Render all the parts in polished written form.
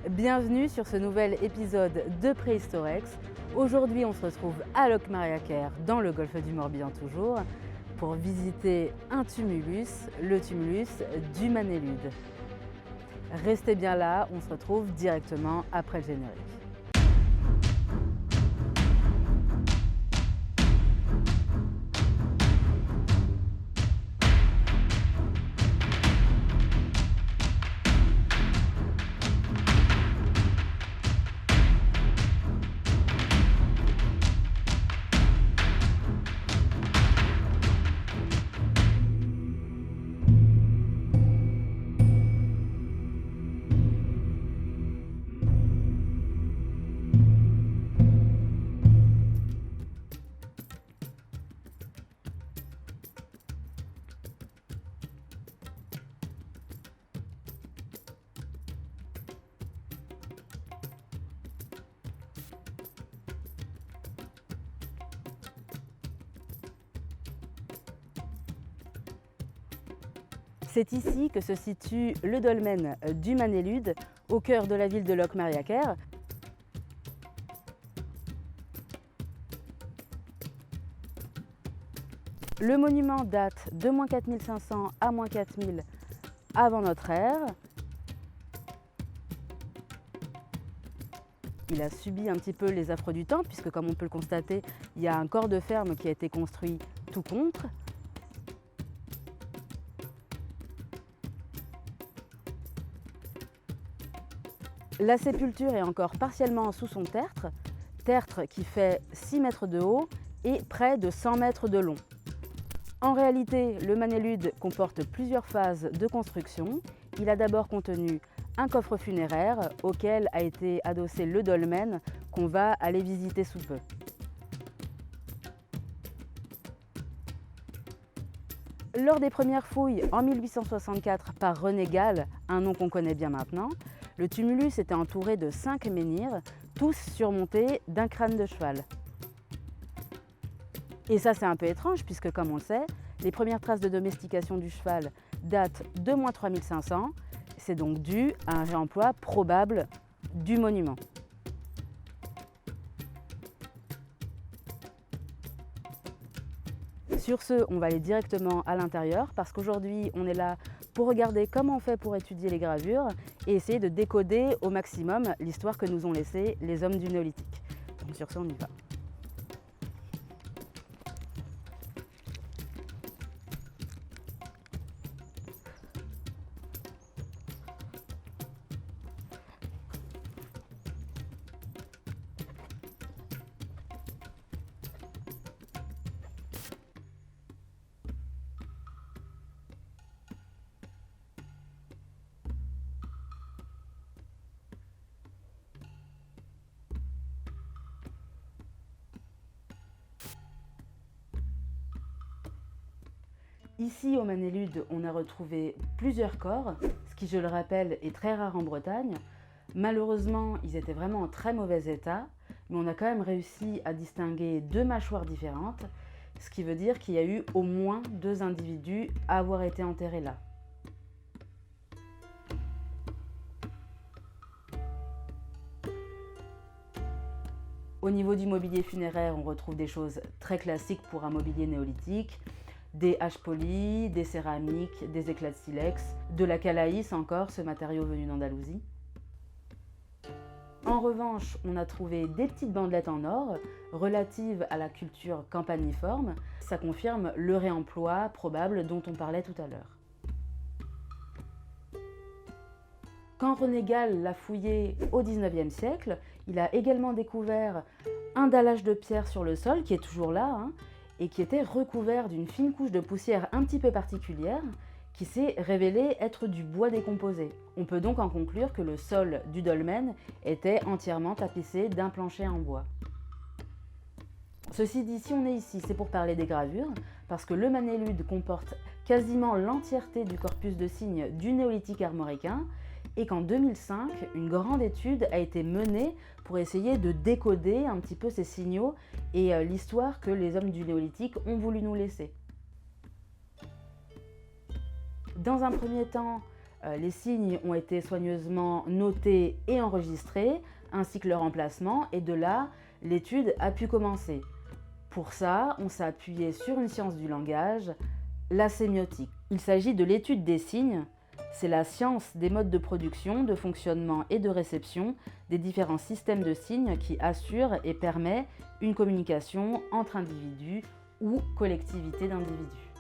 Bienvenue sur ce nouvel épisode de Préhistorex. Aujourd'hui, on se retrouve à Locmariaquer, dans le golfe du Morbihan toujours, pour visiter un tumulus, le tumulus du Manélude. Restez bien là, on se retrouve directement après le générique. C'est ici que se situe le dolmen du Manélude, au cœur de la ville de Locmariaquer. Le monument date de -4500 à -4000 avant notre ère. Il a subi un petit peu les affres du temps, puisque comme on peut le constater, il y a un corps de ferme qui a été construit tout contre. La sépulture est encore partiellement sous son tertre, tertre qui fait 6 mètres de haut et près de 100 mètres de long. En réalité, le Manélude comporte plusieurs phases de construction. Il a d'abord contenu un coffre funéraire auquel a été adossé le dolmen qu'on va aller visiter sous peu. Lors des premières fouilles en 1864 par René Gall, un nom qu'on connaît bien maintenant, le tumulus était entouré de 5 menhirs, tous surmontés d'un crâne de cheval. Et ça, c'est un peu étrange puisque, comme on le sait, les premières traces de domestication du cheval datent de -3500. C'est donc dû à un réemploi probable du monument. Sur ce, on va aller directement à l'intérieur parce qu'aujourd'hui, on est là pour regarder comment on fait pour étudier les gravures et essayer de décoder au maximum l'histoire que nous ont laissée les hommes du néolithique. Donc sur ce, on y va. Ici, au Manélude, on a retrouvé plusieurs corps, ce qui, je le rappelle, est très rare en Bretagne. Malheureusement, ils étaient vraiment en très mauvais état, mais on a quand même réussi à distinguer 2 mâchoires différentes, ce qui veut dire qu'il y a eu au moins 2 individus à avoir été enterrés là. Au niveau du mobilier funéraire, on retrouve des choses très classiques pour un mobilier néolithique. Des haches polies, des céramiques, des éclats de silex, de la calaïs encore, ce matériau venu d'Andalousie. En revanche, on a trouvé des petites bandelettes en or relatives à la culture campaniforme. Ça confirme le réemploi probable dont on parlait tout à l'heure. Quand René Gall l'a fouillé au XIXe siècle, il a également découvert un dallage de pierre sur le sol qui est toujours là, et qui était recouvert d'une fine couche de poussière un petit peu particulière qui s'est révélée être du bois décomposé. On peut donc en conclure que le sol du dolmen était entièrement tapissé d'un plancher en bois. Ceci dit, si on est ici, c'est pour parler des gravures, parce que le Manélude comporte quasiment l'entièreté du corpus de signes du néolithique armoricain, et qu'en 2005, une grande étude a été menée pour essayer de décoder un petit peu ces signaux et l'histoire que les hommes du néolithique ont voulu nous laisser. Dans un premier temps, Les signes ont été soigneusement notés et enregistrés, ainsi que leur emplacement, et de là, l'étude a pu commencer. Pour ça, on s'est appuyé sur une science du langage, la sémiotique. Il s'agit de l'étude des signes. C'est la science des modes de production, de fonctionnement et de réception des différents systèmes de signes qui assurent et permet une communication entre individus ou collectivités d'individus.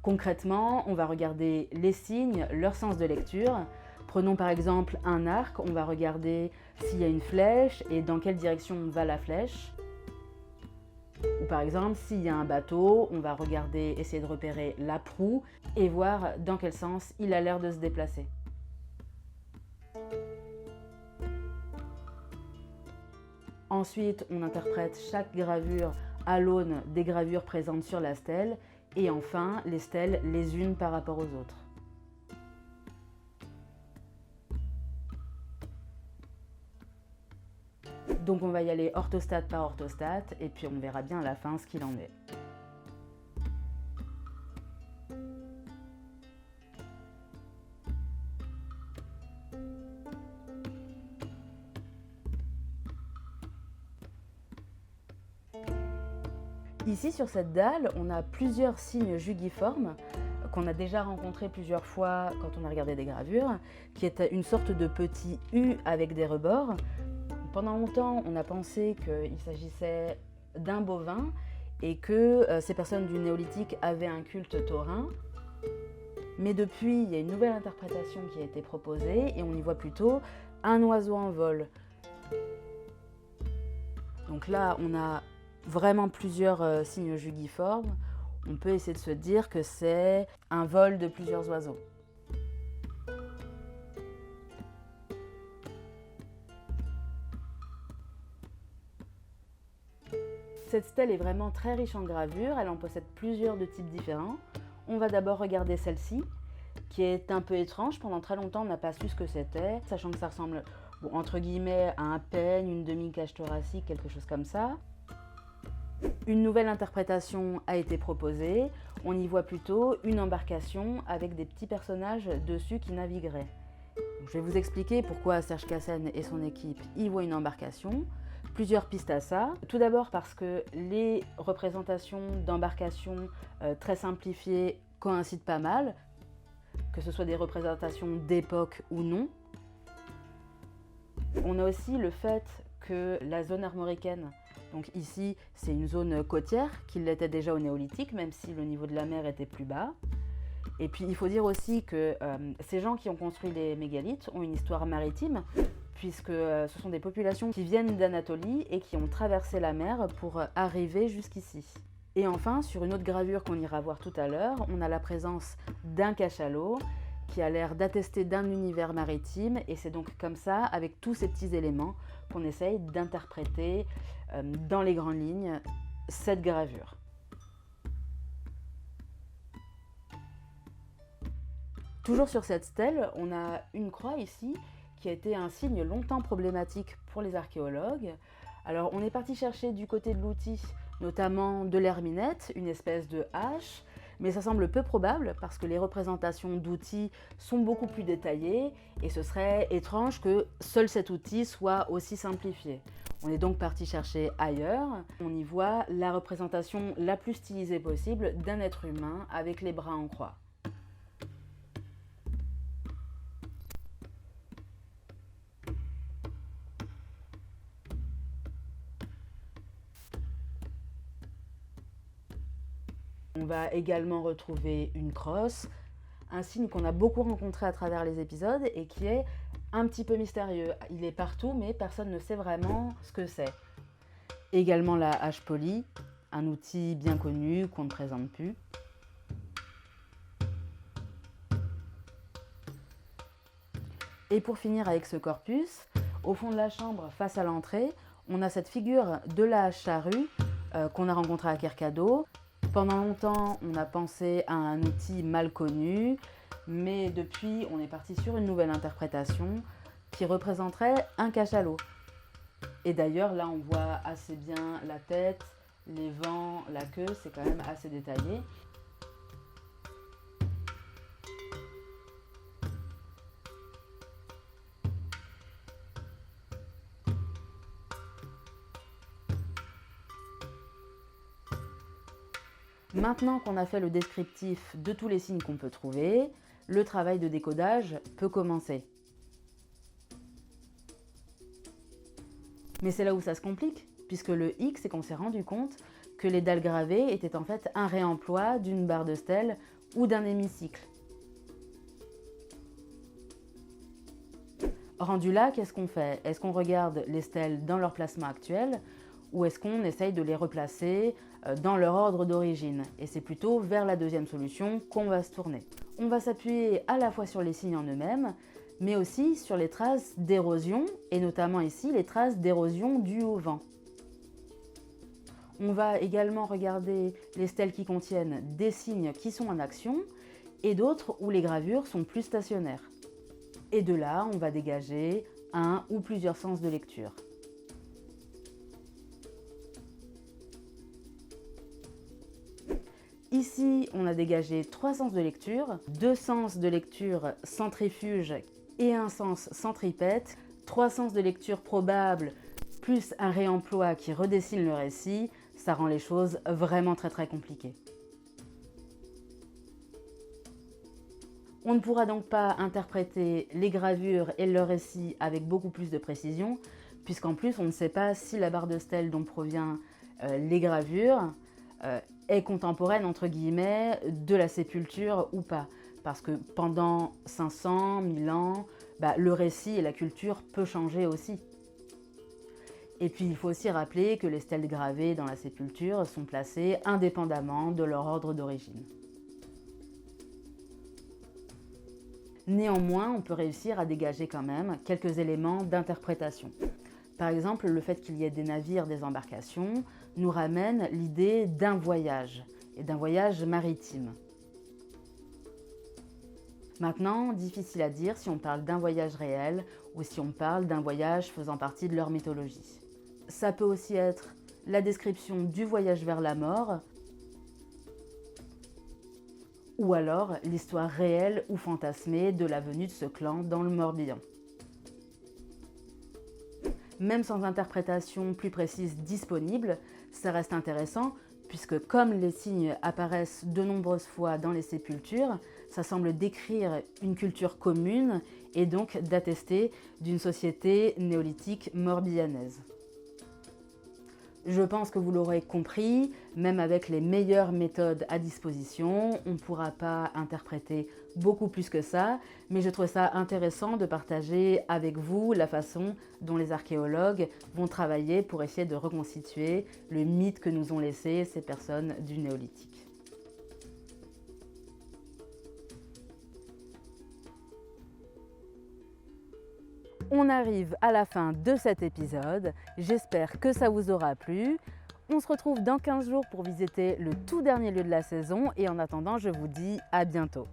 Concrètement, on va regarder les signes, leur sens de lecture. Prenons par exemple un arc, on va regarder s'il y a une flèche et dans quelle direction va la flèche. Ou par exemple, s'il y a un bateau, on va regarder, essayer de repérer la proue et voir dans quel sens il a l'air de se déplacer. Ensuite, on interprète chaque gravure à l'aune des gravures présentes sur la stèle et enfin, les stèles les unes par rapport aux autres. Donc on va y aller orthostate par orthostate et puis on verra bien à la fin ce qu'il en est. Ici sur cette dalle, on a plusieurs signes jugiformes qu'on a déjà rencontrés plusieurs fois quand on a regardé des gravures, qui est une sorte de petit U avec des rebords. Pendant longtemps, on a pensé qu'il s'agissait d'un bovin et que ces personnes du néolithique avaient un culte taurin. Mais depuis, il y a une nouvelle interprétation qui a été proposée et on y voit plutôt un oiseau en vol. Donc là, on a vraiment plusieurs signes jugiformes. On peut essayer de se dire que c'est un vol de plusieurs oiseaux. Cette stèle est vraiment très riche en gravures, elle en possède plusieurs de types différents. On va d'abord regarder celle-ci, qui est un peu étrange. Pendant très longtemps, on n'a pas su ce que c'était, sachant que ça ressemble, bon, entre guillemets, à un peigne, une demi-cage thoracique, quelque chose comme ça. Une nouvelle interprétation a été proposée. On y voit plutôt une embarcation avec des petits personnages dessus qui navigueraient. Je vais vous expliquer pourquoi Serge Cassen et son équipe y voient une embarcation. Plusieurs pistes à ça. Tout d'abord parce que les représentations d'embarcations très simplifiées coïncident pas mal, que ce soit des représentations d'époque ou non. On a aussi le fait que la zone armoricaine, donc ici c'est une zone côtière qui l'était déjà au néolithique, même si le niveau de la mer était plus bas. Et puis il faut dire aussi que ces gens qui ont construit les mégalithes ont une histoire maritime, puisque ce sont des populations qui viennent d'Anatolie et qui ont traversé la mer pour arriver jusqu'ici. Et enfin, sur une autre gravure qu'on ira voir tout à l'heure, on a la présence d'un cachalot qui a l'air d'attester d'un univers maritime, et c'est donc comme ça, avec tous ces petits éléments, qu'on essaye d'interpréter dans les grandes lignes cette gravure. Toujours sur cette stèle, on a une croix ici, qui a été un signe longtemps problématique pour les archéologues. Alors on est parti chercher du côté de l'outil, notamment de l'herminette, une espèce de hache, mais ça semble peu probable parce que les représentations d'outils sont beaucoup plus détaillées et ce serait étrange que seul cet outil soit aussi simplifié. On est donc parti chercher ailleurs. On y voit la représentation la plus stylisée possible d'un être humain avec les bras en croix. On va également retrouver une crosse, un signe qu'on a beaucoup rencontré à travers les épisodes et qui est un petit peu mystérieux. Il est partout, mais personne ne sait vraiment ce que c'est. Également la hache polie, un outil bien connu qu'on ne présente plus. Et pour finir avec ce corpus, au fond de la chambre, face à l'entrée, on a cette figure de la hache charrue qu'on a rencontrée à Kercado. Pendant longtemps, on a pensé à un outil mal connu, mais depuis, on est parti sur une nouvelle interprétation qui représenterait un cachalot. Et d'ailleurs, là, on voit assez bien la tête, les vents, la queue, c'est quand même assez détaillé. Maintenant qu'on a fait le descriptif de tous les signes qu'on peut trouver, le travail de décodage peut commencer. Mais c'est là où ça se complique, puisque le hic, c'est qu'on s'est rendu compte que les dalles gravées étaient en fait un réemploi d'une barre de stèle ou d'un hémicycle. Rendu là, qu'est-ce qu'on fait? Est-ce qu'on regarde les stèles dans leur placement actuel ou est-ce qu'on essaye de les replacer dans leur ordre d'origine? Et c'est plutôt vers la deuxième solution qu'on va se tourner. On va s'appuyer à la fois sur les signes en eux-mêmes, mais aussi sur les traces d'érosion, et notamment ici les traces d'érosion dues au vent. On va également regarder les stèles qui contiennent des signes qui sont en action et d'autres où les gravures sont plus stationnaires. Et de là, on va dégager un ou plusieurs sens de lecture. Ici, on a dégagé 3 sens de lecture, 2 sens de lecture centrifuge et un sens centripète, 3 sens de lecture probables plus un réemploi qui redessine le récit, ça rend les choses vraiment très compliquées. On ne pourra donc pas interpréter les gravures et leur récit avec beaucoup plus de précision, puisqu'en plus on ne sait pas si la barre de stèle dont provient les gravures est contemporaine entre guillemets de la sépulture ou pas. Parce que pendant 500, 1000 ans, le récit et la culture peut changer aussi. Et puis il faut aussi rappeler que les stèles gravées dans la sépulture sont placées indépendamment de leur ordre d'origine. Néanmoins, on peut réussir à dégager quand même quelques éléments d'interprétation. Par exemple, le fait qu'il y ait des navires, des embarcations, nous ramène l'idée d'un voyage, et d'un voyage maritime. Maintenant, difficile à dire si on parle d'un voyage réel ou si on parle d'un voyage faisant partie de leur mythologie. Ça peut aussi être la description du voyage vers la mort, ou alors l'histoire réelle ou fantasmée de la venue de ce clan dans le Morbihan. Même sans interprétation plus précise disponible, ça reste intéressant puisque comme les signes apparaissent de nombreuses fois dans les sépultures, ça semble décrire une culture commune et donc d'attester d'une société néolithique morbihanaise. Je pense que vous l'aurez compris, même avec les meilleures méthodes à disposition, on ne pourra pas interpréter beaucoup plus que ça, mais je trouve ça intéressant de partager avec vous la façon dont les archéologues vont travailler pour essayer de reconstituer le mythe que nous ont laissé ces personnes du néolithique. On arrive à la fin de cet épisode, j'espère que ça vous aura plu. On se retrouve dans 15 jours pour visiter le tout dernier lieu de la saison et en attendant, je vous dis à bientôt.